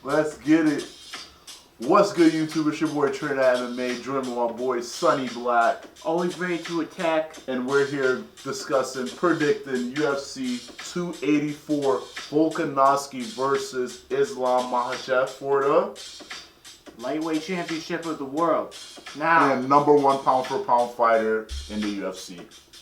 Let's get it. What's good, YouTube? It's your boy Trinidad MMA, joined by my boy Sonny Black. Always ready to attack. And we're here discussing, predicting UFC 284 Volkanovski versus Islam Makhachev for the lightweight championship of the world. Now, and #1 pound for pound fighter in the UFC.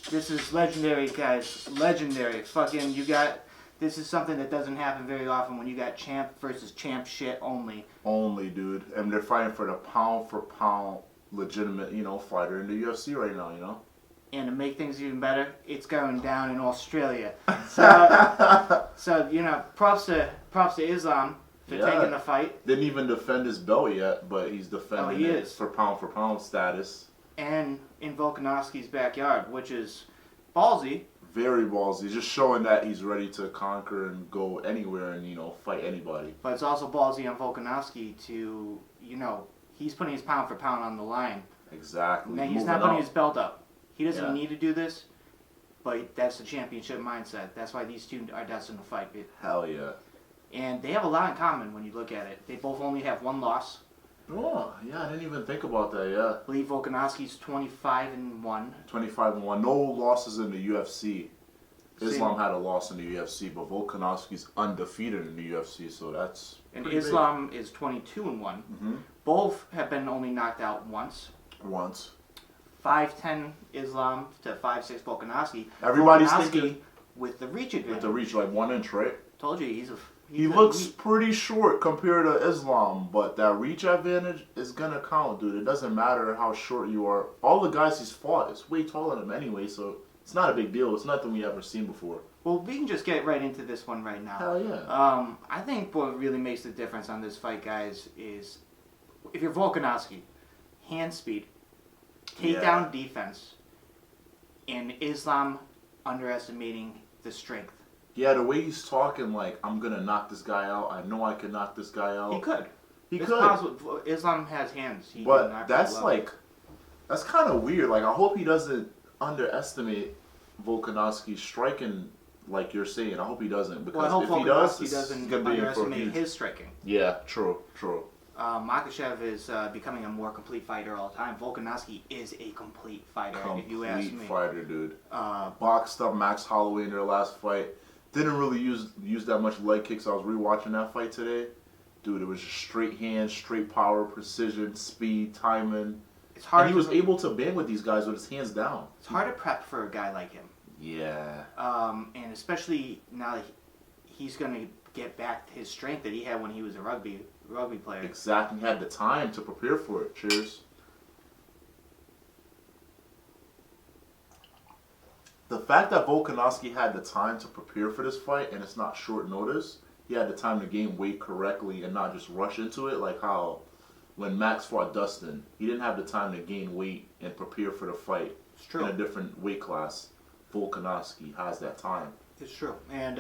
This is legendary, guys. Legendary. Fucking, you got... This is something that doesn't happen very often when you got champ versus champ shit only. Only, dude. And they're fighting for the pound for pound legitimate, fighter in the UFC right now, And to make things even better, it's going down in Australia. So, props to Islam for taking the fight. Didn't even defend his belt yet, but he's defending it for pound status. And in Volkanovski's backyard, which is ballsy. Very ballsy, just showing that he's ready to conquer and go anywhere and, fight anybody. But it's also ballsy on Volkanovski to, he's putting his pound for pound on the line. Exactly. Now, he's not putting his belt up. He doesn't need to do this, but that's the championship mindset. That's why these two are destined to fight. Hell yeah. And they have a lot in common when you look at it. They both only have one loss. Oh, yeah, I didn't even think about that, yeah. I believe Volkanovski's 25-1. 25-1. No losses in the UFC. Islam had a loss in the UFC, but Volkanovski's undefeated in the UFC, so that's And Islam is 22-1. Mm-hmm. Both have been only knocked out once. 5-10 Islam to 5-6 Volkanovski. Everybody's thinking with the reach advantage. With the reach, like 1 inch, right? Told you, he looks pretty short compared to Islam, but that reach advantage is gonna count, dude. It doesn't matter how short you are. All the guys he's fought is way taller than him anyway, so it's not a big deal. It's nothing we ever seen before. Well, we can just get right into this one right now. Hell yeah. I think what really makes the difference on this fight, guys, is if you're Volkanovski, hand speed, takedown defense, and Islam underestimating the strength. Yeah, the way he's talking, like, I'm going to knock this guy out. I know I can knock this guy out. He could. It's could. Possible. Islam has hands. He but can knock that's that's kind of weird. Like, I hope he doesn't underestimate Volkanovski's striking, like you're saying. I hope he doesn't. Because I hope if he does, he doesn't underestimate his striking. Yeah, true. Makhachev is becoming a more complete fighter all the time. Volkanovski is a complete fighter, if you ask me. Complete fighter, dude. Boxed up Max Holloway in their last fight. Didn't really use that much leg kicks. I was rewatching that fight today. Dude, it was just straight hands, straight power, precision, speed, timing. It's hard. And he was able to bang with these guys with his hands down. It's hard to prep for a guy like him. Yeah. And especially now that he's going to get back his strength that he had when he was a rugby player. Exactly. He had the time to prepare for it. Cheers. The fact that Volkanovski had the time to prepare for this fight, and it's not short notice, he had the time to gain weight correctly and not just rush into it, like how when Max fought Dustin, he didn't have the time to gain weight and prepare for the fight. It's true. In a different weight class. Volkanovski has that time. It's true. And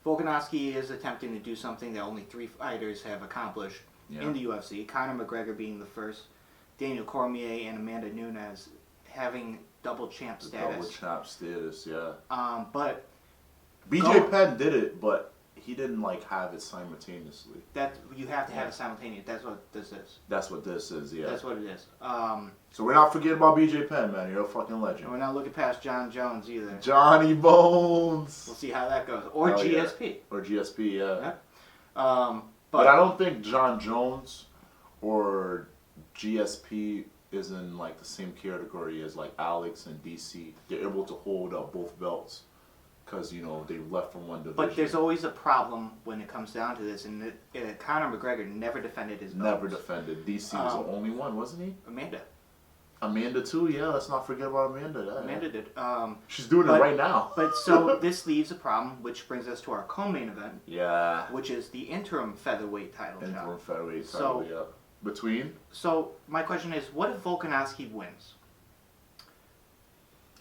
Volkanovski is attempting to do something that only 3 fighters have accomplished in the UFC. Conor McGregor being the first, Daniel Cormier and Amanda Nunes having double champ status. Double champ status, yeah. But BJ Penn did it, but he didn't have it simultaneously. That you have to have it simultaneous. That's what this is. That's what this is, yeah. That's what it is. So we're not forgetting about BJ Penn, man. You're a fucking legend. And we're not looking past John Jones either. Johnny Bones. We'll see how that goes. Or GSP. Yeah. Or GSP, yeah. But I don't think John Jones or GSP is in the same category as Alex and DC. They're able to hold up both belts because they left from one division. But there's always a problem when it comes down to this, and Conor McGregor never defended his belts. Never defended. DC was the only one, wasn't he? Amanda too, yeah. Let's not forget about Amanda. Yeah. Amanda did. She's doing it right now. But so this leaves a problem, which brings us to our co-main event. Yeah. Which is the interim featherweight title. Featherweight title, yeah. Between? So my question is, what if Volkanovski wins?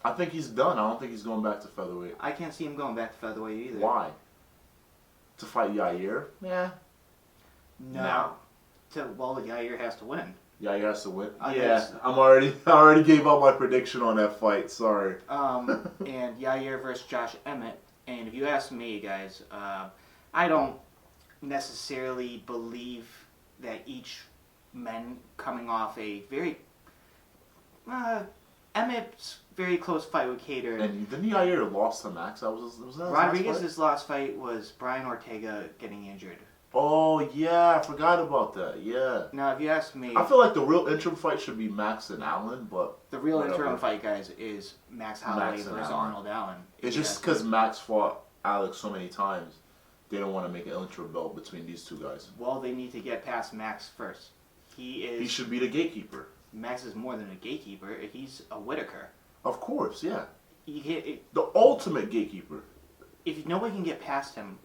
I think he's done. I don't think he's going back to featherweight. I can't see him going back to featherweight either. Why? To fight Yair? Yeah. No. Yair has to win. Yair has to win. I already gave up my prediction on that fight. Sorry. And Yair versus Josh Emmett. And if you ask me, guys, I don't necessarily believe that each men coming off a very Emmett's very close fight with Cater. And didn't Yair lost to Max? Was that his last fight? Rodriguez's last fight was Brian Ortega getting injured. Oh yeah, I forgot about that. Yeah. Now, if you ask me, I feel like the real interim fight should be Max and Allen, but the real whatever. interim fight, guys, is Max Holloway Max and versus Allen. Arnold Allen. It's just because Max fought Alex so many times, they don't want to make an interim belt between these two guys. Well, they need to get past Max first. He should be the gatekeeper. Max is more than a gatekeeper. He's a Whitaker. Of course, yeah. The ultimate gatekeeper. If nobody can get past him,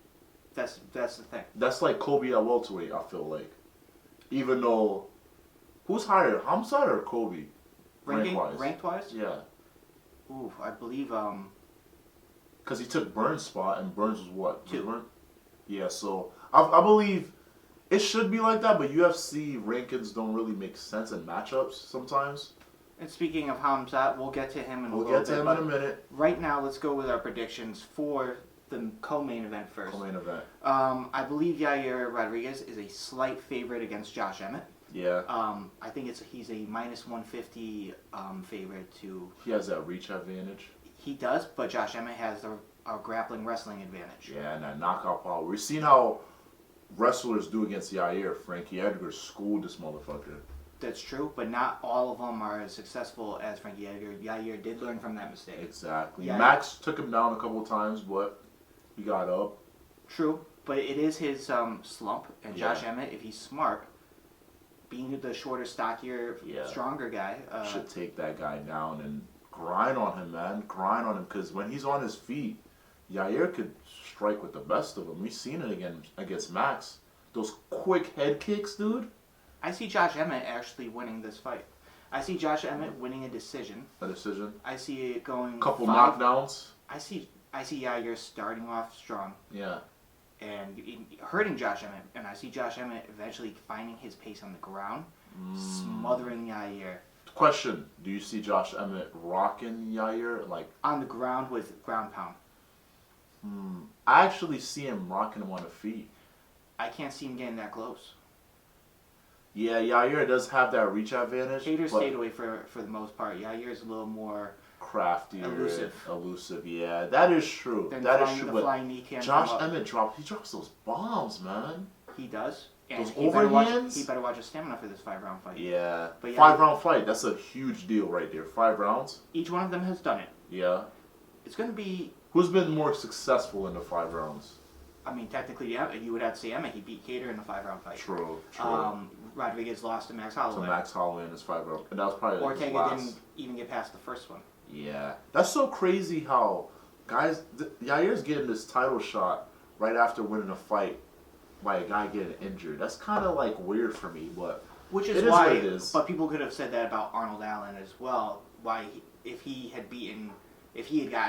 that's the thing. That's like Kobe at welterweight, I feel like. Even though, who's higher, Hamza or Kobe? Rank-wise? Yeah. Ooh, I believe, Because he took Burns' spot, and Burns was what? 2. Yeah, so I believe it should be like that, but UFC rankings don't really make sense in matchups sometimes. And speaking of Hamzat, we'll get to him in a little bit. We'll get to him in a minute. Right now, let's go with our predictions for the co-main event first. Co-main event. I believe Yair Rodriguez is a slight favorite against Josh Emmett. Yeah. I think he's a minus 150 favorite to... He has that reach advantage. He does, but Josh Emmett has a grappling wrestling advantage. Yeah, and that knockout power. We've seen how wrestlers do against Yair. Frankie Edgar schooled this motherfucker. That's true, but not all of them are as successful as Frankie Edgar. Yair did learn from that mistake. Exactly. Yair, Max took him down a couple of times, but he got up. True, but it is his slump, and Josh Emmett, if he's smart, being the shorter, stockier, stronger guy... should take that guy down and grind on him, man. Grind on him, because when he's on his feet, Yair could strike with the best of them. We've seen it again against Max. Those quick head kicks, dude. I see Josh Emmett actually winning this fight. I see Josh Emmett winning a decision. A decision? I see it going... Couple knockdowns? I see Yair starting off strong. Yeah. And hurting Josh Emmett. And I see Josh Emmett eventually finding his pace on the ground, smothering Yair. Question, do you see Josh Emmett rocking Yair? Like on the ground with ground pound. I actually see him rocking him on the feet. I can't see him getting that close. Yeah, Yair does have that reach advantage. Cater stayed away for the most part. Yair's a little more crafty, elusive. Yeah, that is true. That is true. But Josh Emmett drops those bombs, man. He does. And those overhands. He better watch his stamina for this 5-round fight. Yeah, but 5-round fight. That's a huge deal right there. 5 rounds. Each one of them has done it. Yeah. It's going to be. Who's been more Successful in the 5 rounds? I mean, technically, yeah, you would have to say Emmett. He beat Cater in the 5-round fight. True. Rodriguez lost to Max Holloway. To Max Holloway in his 5-round. And that was probably Ortega didn't even get past the first one. Yeah. That's so crazy how guys... Yair's getting this title shot right after winning a fight by a guy getting injured. That's kind of like weird for me, but... Which is why... It is. But people could have said that about Arnold Allen as well. Why, if he had gotten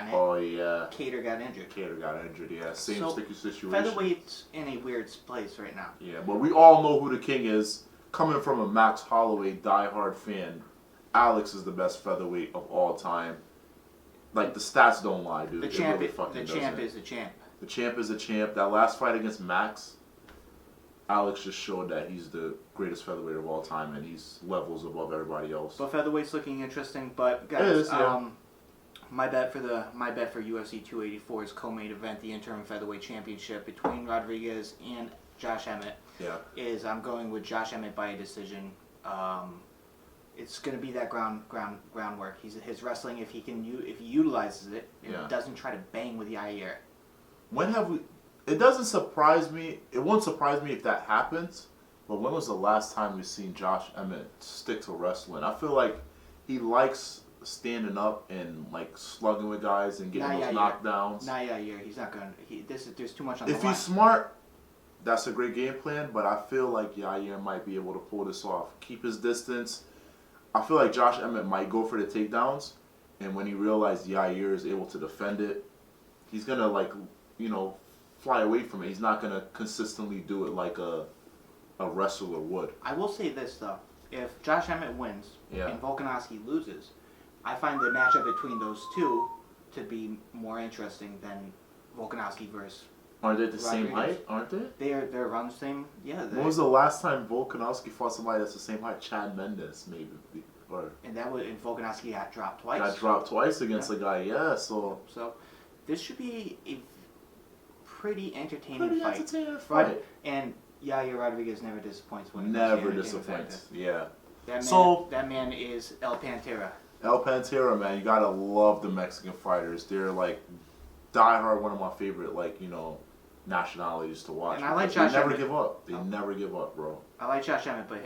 it, oh yeah, Cater got injured. Yeah. Same sticky situation. Featherweight's in a weird place right now. Yeah, but we all know who the king is. Coming from a Max Holloway diehard fan, Alex is the best featherweight of all time. Like, the stats don't lie, dude. The champ is the champ. The champ is the champ. That last fight against Max, Alex just showed that he's the greatest featherweight of all time, and he's levels above everybody else. But featherweight's looking interesting. But guys, my bet for UFC 284's co-main event, the interim featherweight championship between Rodriguez and Josh Emmett. Yeah. Is I'm going with Josh Emmett by a decision. It's going to be that groundwork. His wrestling, if he utilizes it, and doesn't try to bang with Yair. When have we? It doesn't surprise me. It won't surprise me if that happens. But when was the last time we've seen Josh Emmett stick to wrestling? I feel like he likes standing up and like slugging with guys and getting those knockdowns. Not Yair. He's not going. There's too much on the line. If he's smart, that's a great game plan. But I feel like Yair might be able to pull this off. Keep his distance. I feel like Josh Emmett might go for the takedowns, and when he realizes Yair is able to defend it, he's gonna fly away from it. He's not gonna consistently do it like a wrestler would. I will say this though: if Josh Emmett wins and Volkanovski loses, I find the matchup between those two to be more interesting than Volkanovski versus Aren't they the same Rodriguez. height? Aren't they? They're around the same. Yeah. When was the last time Volkanovski fought somebody that's the same height? Chad Mendes, maybe. Or And Volkanovski got dropped twice. got dropped twice against a guy, So this should be a pretty entertaining pretty fight. entertaining fight. And Yair Rodriguez never disappoints when Never disappoints. Yeah. That man is El Pantera. El Pantera, man, you gotta love the Mexican fighters. They're like diehard, one of my favorite, like, you know, nationalities to watch. And I like They Josh never Emmett. give up. They never give up, bro. I like Josh Emmett, but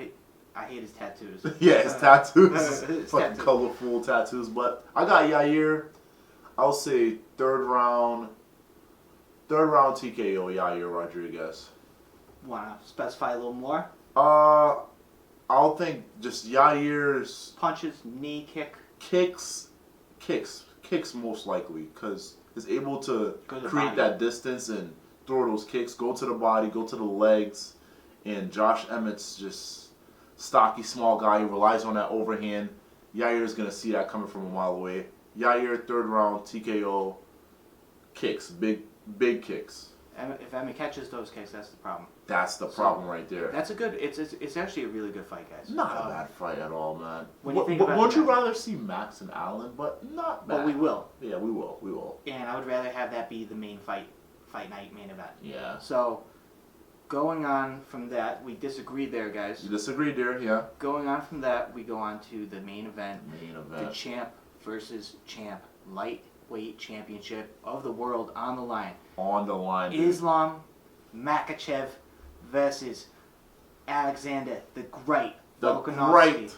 I hate his tattoos. Yeah, his tattoos. His Fucking tattoos. colorful tattoos. But I got Yair. I'll say third round TKO Yair Rodriguez. Wanna specify a little more? I'll think just Yair's Punches, knee kick. kicks most likely, because he's able to Go to the create body. that distance and throw those kicks, go to the body, go to the legs, and Josh Emmett's just stocky, small guy. He relies on that overhand. Yair's gonna see that coming from a mile away. Yair third round TKO kicks, big kicks. If Emmett catches those kicks, that's the problem. That's the problem right there. That's a good. It's actually a really good fight, guys. Not a bad fight at all, man. When you think But about wouldn't you that- rather see Max and Allen? But not bad. But we will. Yeah, we will. And I would rather have that be the main fight night main event. Yeah. So, going on from that, we disagreed there, guys. You disagreed there, yeah. Going on from that, we go on to the main event. Main The event. champ versus champ. Lightweight championship of the world on the line. On the line. dude. Islam Makhachev versus Alexander the Great The Volkanovski. Great.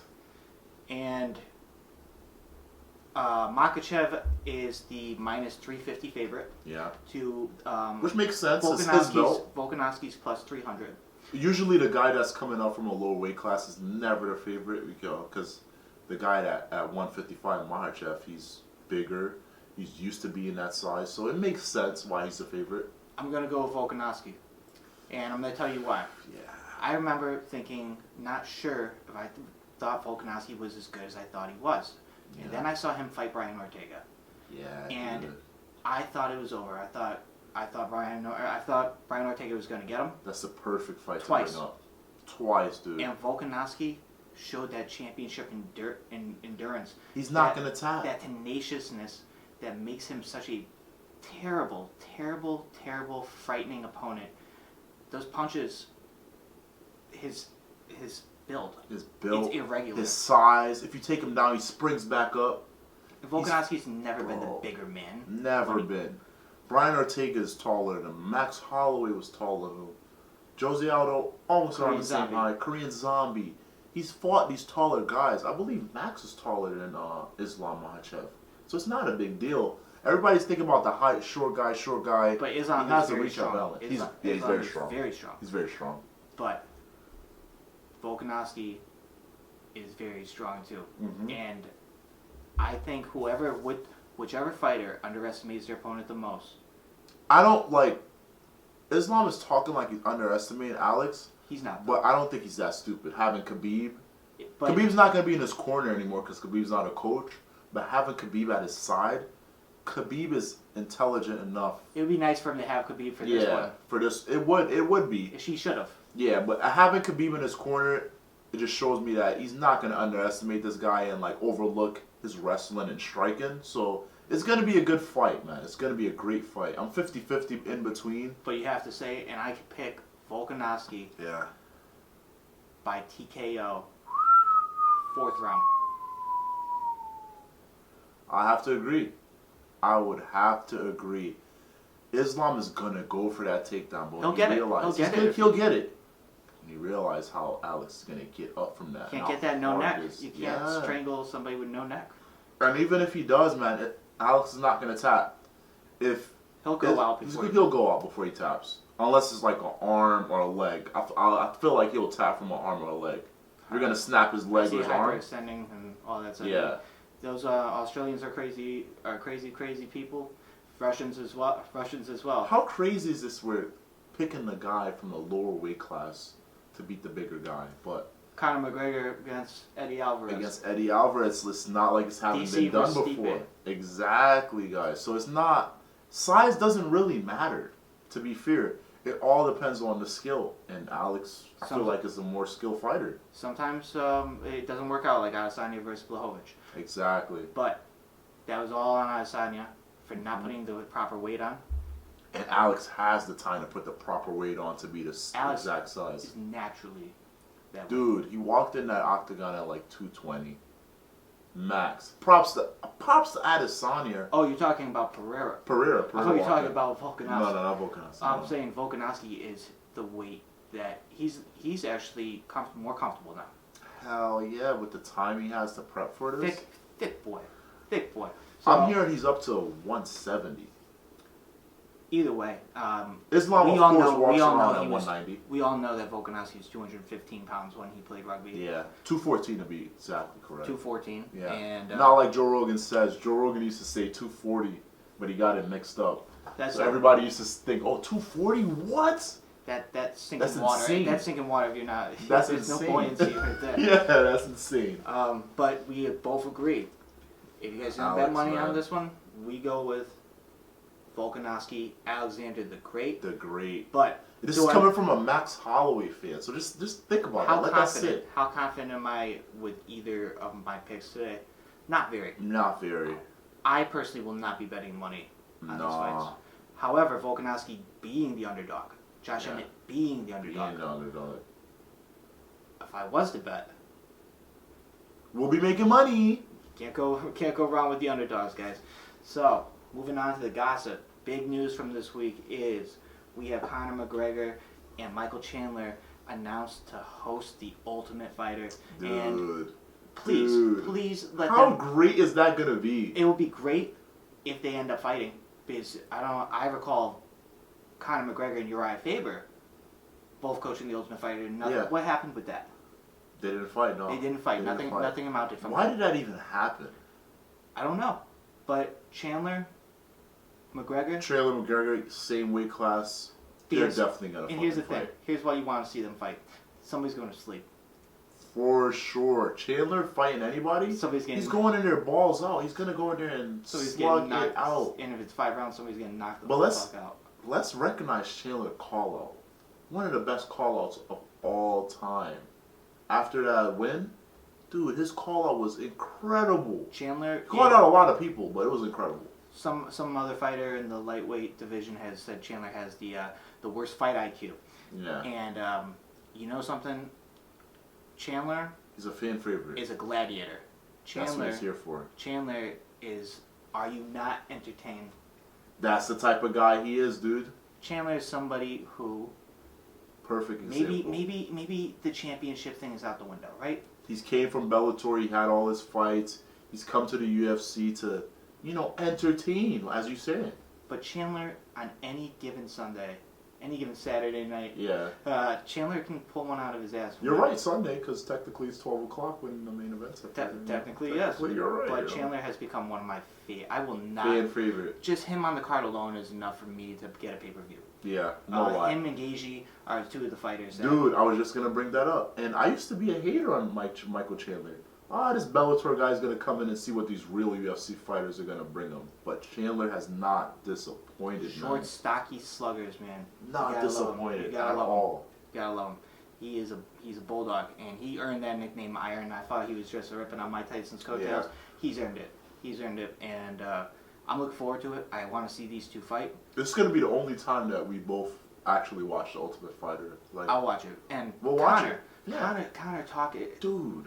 And Makhachev is the minus 350 favorite Yeah. to Which makes sense. It's his belt. Volkanovski's plus 300. Usually the guy that's coming up from a lower weight class is never the favorite because the guy at 155, Makhachev, he's bigger. He's used to being that size. So it makes sense why he's the favorite. I'm going to go with Volkanovski. And I'm going to tell you why. Yeah. I remember thinking, not sure if I thought Volkanovski was as good as I thought he was. And Yeah. then I saw him fight Brian Ortega. Yeah. And dude. I thought it was over. I thought Brian Ortega was going to get him. That's the perfect fight Twice. to bring up. Twice, dude. And Volkanovski showed that championship endurance. He's not that- going to tap. That tenaciousness that makes him such a terrible, terrible, terrible, frightening opponent. Those punches, his build, His build, it's irregular. his size. If you take him down, he springs back up. Volkanovski's never been the Bro. bigger man. Never been. Brian Ortega is taller than him. Max Holloway was taller than him. Jose Aldo almost around the same Zombie. height. Korean Zombie. He's fought these taller guys. I believe Max is taller than Islam Makhachev. So it's not a big deal. Everybody's thinking about the height, short guy. But Islam he has is the very reach strong. out balance. He's Islam very is strong. Very strong. He's very strong. But Volkanovski is very strong too. Mm-hmm. And I think whichever fighter underestimates their opponent the most, I don't like. Islam is talking like he's underestimating Alex, he's not. but I don't think he's that stupid. Having Khabib. But Khabib's not going to be in his corner anymore because Khabib's not a coach. But having Khabib at his side, Khabib is intelligent enough. it would be nice for him to have Khabib for this one. For this, it would be. She should have. Yeah, but having Khabib in his corner, it just shows me that he's not going to underestimate this guy and like overlook his wrestling and striking. So it's going to be a good fight, man. It's going to be a great fight. I'm 50-50 in between. But you have to say, and I could pick Volkanovski Yeah. by TKO, 4th round. I have to agree. I would have to agree. Islam is gonna go for that takedown, but He'll get it. He'll get it. And you realize how Alex is gonna get up from that. Can't and get that no how neck. hard it is. You can't Yeah. strangle somebody with no neck. And even if he does, man, Alex is not gonna tap. If He'll go out before. he'll go out before he taps, unless it's like an arm or a leg. I feel like he'll tap from an arm or a leg. You're gonna snap his leg or his arm. Hyperextending and all that stuff. Yeah. Those Australians are crazy people. Russians as well. How crazy is this? We're picking the guy from the lower weight class to beat the bigger guy, but Conor McGregor against Eddie Alvarez. against Eddie Alvarez, it's not like it's hasn't DC been done versus before. Stipe. Exactly, guys. So it's not size doesn't really matter to be fair, it all depends on the skill. And Alex, I feel Some- like, is a more skilled fighter. Sometimes it doesn't work out like Adesanya versus Blachowicz. Exactly. But that was all on Adesanya for not putting the proper weight on. And Alex has the time to put the proper weight on to be the Alex exact size. is naturally that way. Dude, he walked in that octagon at like 220. Max. Props to Adesanya. Oh, you're talking about Pereira. Pereira I thought you were walked talking in. about Volkanovski. No, not Volkanovski. I'm no. saying Volkanovski is the weight that he's actually more comfortable now. Hell yeah, with the time he has to prep for this. Thick boy. So, I'm hearing he's up to 170. Either way, Islam, we of all course, know- walks we all around know at he was- 190. we all know that Volkanovski was 215 pounds when he played rugby. Yeah, 214 to be exactly correct. 214. Yeah. And Not like Joe Rogan says. Joe Rogan used to say 240, but he got it mixed up. that's So everybody used to think, oh, 240? What? that sinking That's water. insane. That sinking water. If you're not, That's there's insane. no buoyancy right there. Yeah, that's insane. But we both agree. If you guys gonna bet Alex, money man. on this one, we go with Volkanovski, Alexander the Great. The great. But This do is I- coming from a Max Holloway fan, so just think about how that. Let that confident? sit. How confident am I with either of my picks today? Not very. Not very. I personally will not be betting money on these fights. Nah. However, Volkanovski being the underdog, Josh Yeah. Emmett being the Being underdog. the underdog. If I was to bet, We'll be making money. can't go wrong with the underdogs, guys. So moving on to the gossip. Big news from this week is we have Conor McGregor and Michael Chandler announced to host the Ultimate Fighter. And Dude. please let How them. great is that gonna be? It would be great if they end up fighting, because I recall Conor McGregor and Uriah Faber both coaching the Ultimate Fighter. Yeah. What happened with that? They didn't fight, no. They didn't fight. They nothing. didn't fight. Nothing amounted from Why that. did that even happen? I don't know. But Chandler, McGregor. Chandler McGregor, same weight class. They're Here's- definitely gonna And here's the fucking thing. fight. Here's why you want to see them fight. Somebody's going to sleep. For sure. Chandler fighting anybody? Somebody's getting. He's going in there balls out. He's gonna go in there and Somebody's slug getting it knocked out. And if it's 5 rounds, somebody's getting knocked the But let's- fuck out. Let's recognize Chandler call out. One of the best call outs of all time. After that win, dude, his call out was incredible. Chandler. He called out a lot of people, but it was incredible. Some other fighter in the lightweight division has said Chandler has the worst fight IQ. Yeah. And you know something? Chandler He's a fan favorite. is a gladiator. That's what he's here for. Chandler is. Are you not entertained? That's the type of guy he is, dude. Chandler is somebody who Perfect example. maybe the championship thing is out the window, right? He's came from Bellator. He had all his fights. He's come to the UFC to, entertain, as you said. But Chandler on any given Sunday, any given Saturday night, Yeah. Chandler can pull one out of his ass. You're right, Sunday, because technically it's 12 o'clock when the main event's at Technically, yes. You're right. But Chandler has become one of my favorite. I will not. Fan favorite. Just him on the card alone is enough for me to get a pay-per-view. Yeah, no lie. Him and Gaethje are two of the fighters. That Dude, I was just going to bring that up. And I used to be a hater on Michael Chandler. This Bellator guy's going to come in and see what these real UFC fighters are going to bring him. But Chandler has not disappointed, short, man. stocky sluggers, man. Not You gotta love him. disappointed You gotta at love him. all. You gotta love him. He's a bulldog, and he earned that nickname Iron. I thought he was just ripping on Mike Tyson's coattails. Yeah. He's earned it, and I'm looking forward to it. I want to see these two fight. This is going to be the only time that we both actually watch The Ultimate Fighter. Like, I'll watch it. And We'll watch Conor, it. Yeah. Conor talk it. Dude.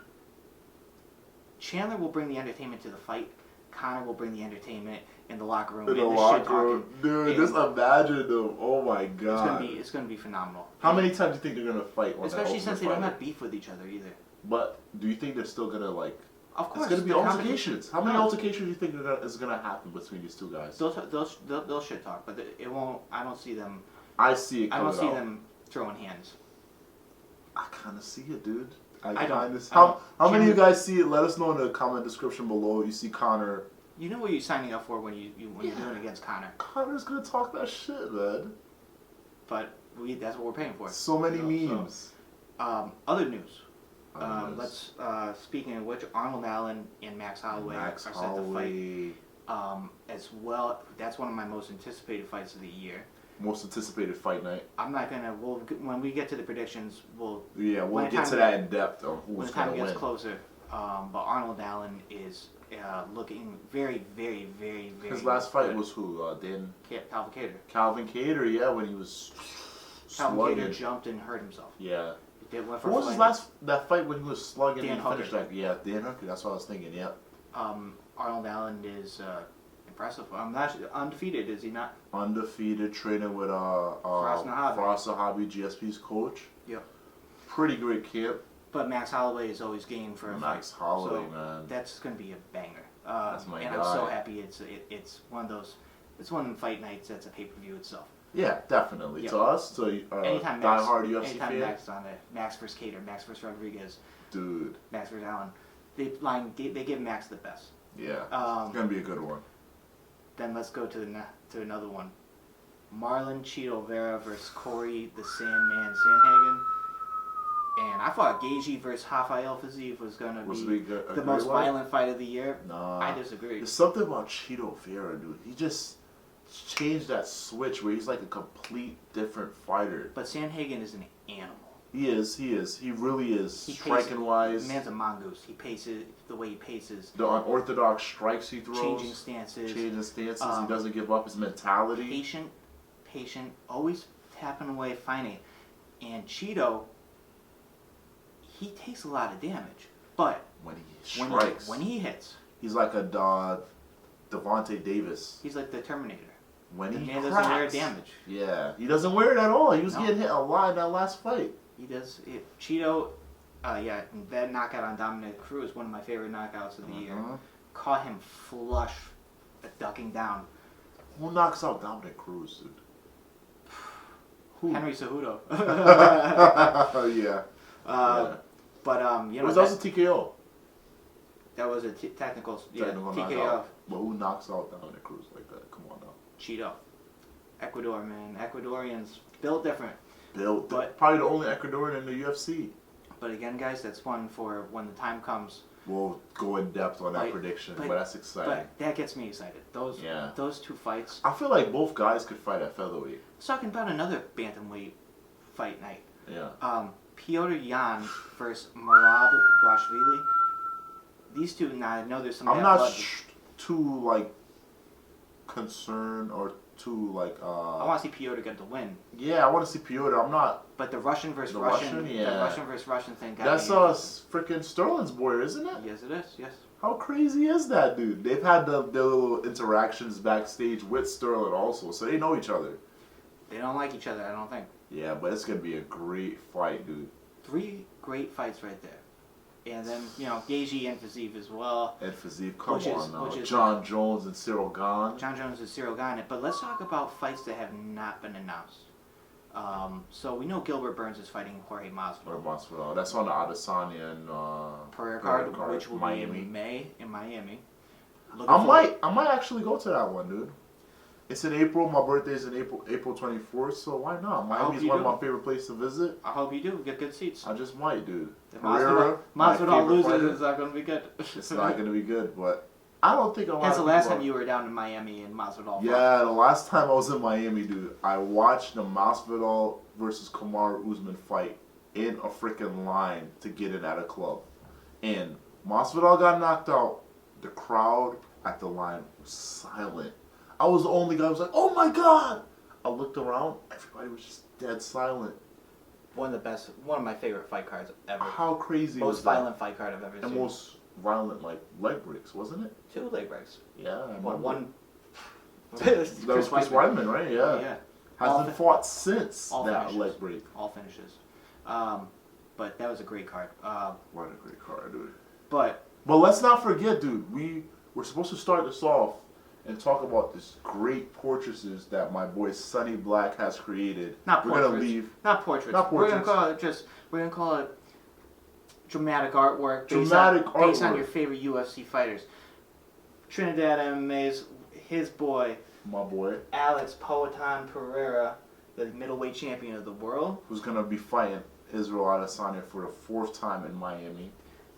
Chandler will bring the entertainment to the fight. Conor will bring the entertainment in the locker room. In the and the locker shit talking. room. Dude, And just imagine them. Oh my god. It's gonna be phenomenal. How many times do you think they're going to fight on Especially that since they Ultimate don't Fighter? have beef with each other either. But do you think they're still going to, like... Of course, It's going to be the altercations. How many No. altercations do you think is going to happen between these two guys? They'll shit talk, but it won't. I don't see them. I see it I coming don't see out. them throwing hands. I kind of see it, dude. I don't. Kinda see. I don't. How many of you Chandler- guys see it? Let us know in the comment description below. You see Connor. You know what you're signing up for when you're doing against Conor. Connor's going to talk that shit, man. But that's what we're paying for. So many You know, memes. Other news. Other news. Let's. Speaking of which, Arnold Allen and Max Holloway Max are set to fight. Holloway. As well, that's one of my most anticipated fights of the year. Most anticipated fight night. I'm not gonna. When we get to the predictions, we'll We'll get to that in depth of when who's the time gonna gets win. closer. But Arnold Allen is looking very, very, very, very. His last fight good. was who? Calvin Kattar. Calvin Kattar. Yeah, when he was Calvin slugging. Kattar jumped and hurt himself. Yeah. He did went for What was his last that fight when he was slugging Dan and he finished Hooker. like Dan Hooker? That's what I was thinking. Yeah. Arnold Allen is impressive. Not undefeated, is he not? Undefeated, training with Faraz Nahabi. Faraz Nahabi, GSP's coach. Yep. Pretty great camp. But Max Holloway is always game for a Max fight. Holloway, so man. That's going to be a banger. That's my and guy. I'm so happy it's one of those. It's one of the fight nights that's a pay per view itself. Yeah, definitely. Yep. To us, to Anytime Max, diehard UFC anytime fan. Max is on there, Max versus Kattar, Max versus Rodriguez, Dude. Max versus Allen. They give Max the best. Yeah. Um, It's gonna be a good one. Then let's go to another one. Marlon Cheeto Vera versus Corey the Sandman Sanhagen. And I thought Gaethje versus Rafael Fiziev was going to be the most violent fight of the year. Nah. I disagree. There's something about Cheeto Vera, dude. He just changed that switch where he's like a complete different fighter. But Sanhagen is an animal. He is. He really is. He Striking wise. The man's a mongoose. He paces the way he paces. The unorthodox strikes he throws. Changing stances. He doesn't give up his mentality. Patient, always tapping away, finding. And Cheeto, he takes a lot of damage. But when he strikes. When he hits. He's like a Devontae Davis. He's like the Terminator. When the he man cracks. doesn't wear damage. Yeah. He doesn't wear it at all. He was getting hit a lot in that last fight. He does. Cheeto, that knockout on Dominic Cruz, one of my favorite knockouts of the year, caught him flush, ducking down. Who knocks out Dominic Cruz, dude? Who? Henry Cejudo. Yeah. But that was a TKO. That was a technical TKO. knockout. But who knocks out Dominic Cruz like that? Come on now. Cheeto. Ecuador, man. Ecuadorians built different. Probably the only Ecuadorian in the UFC. But again, guys, that's one for when the time comes. We'll go in depth on that prediction, but that's exciting. But that gets me excited. Those two fights. I feel like both guys could fight at featherweight. Let's talking about another bantamweight fight night. Yeah. Piotr Jan versus Merab Dvalishvili. These two, now I know there's some. I'm not too concerned or too I want to see Piotr get the win. Yeah, I want to see Piotr. I'm not. But the Russian versus the Russian versus Russian thing. That's freaking Sterling's boy, isn't it? Yes, it is. Yes. How crazy is that, dude? They've had their little interactions backstage with Sterling also, so they know each other. They don't like each other, I don't think. Yeah, but it's gonna be a great fight, dude. 3 great fights right there. And then, Gaethje and Fiziev as well. And Fiziev, come on now. Is John Jones and Cyril Gane. John Jones and Cyril Gane. But let's talk about fights that have not been announced. So we know Gilbert Burns is fighting Jorge Masvidal. That's on the Adesanya and Pereira card, which will Miami. be in May in Miami. I might actually go to that one, dude. It's in April. My birthday's in April 24th, so why not? Miami's one of my favorite places to visit. I hope you do. Get good seats. I just might, dude. If Pereira, Masvidal loses, it's not going to be good. It's not going to be good, but I don't think a lot That's of the last people time you were down in Miami and Masvidal. Yeah, the last time I was in Miami, dude, I watched the Masvidal versus Kamaru Usman fight in a freaking line to get in at a club. And Masvidal got knocked out. The crowd at the line was silent. I was the only guy who was like, oh my God! I looked around, everybody was just dead silent. One of my favorite fight cards ever. How crazy most was that? Most violent fight card I've ever seen. And most violent, leg breaks, wasn't it? 2 leg breaks. Yeah. One. That was Chris Weidman, right? Yeah. Hasn't fought since that leg break. All finishes. But that was a great card. What a great card, dude. But let's not forget, dude, we're supposed to start this off and talk about this great portraits that my boy Sonny Black has created. Not portraits. We're gonna leave. Not portraits. We're gonna call it dramatic artwork. Based on your favorite UFC fighters. Trinidad MMA's his boy. My boy. Alex Poatan Pereira, the middleweight champion of the world. Who's gonna be fighting Israel Adesanya for the 4th time in Miami.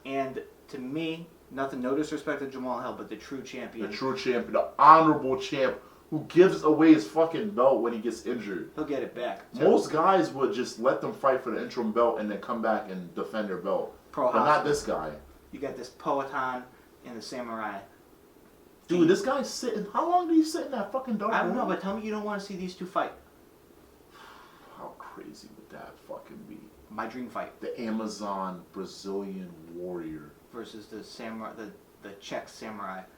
And to me, no disrespect to Jamal Hill, but the true champion. The true champion, the honorable champ, who gives away his fucking belt when he gets injured. He'll get it back. Too. Most guys would just let them fight for the interim belt and then come back and defend their belt. Pro but house not this guy. You got this Poatan and the Samurai. Dude, this guy's sitting. How long did he sit in that fucking dark I don't room? know, but tell me you don't want to see these two fight. How crazy would that fucking be? My dream fight The Amazon Brazilian warrior. versus the samurai, the Czech samurai.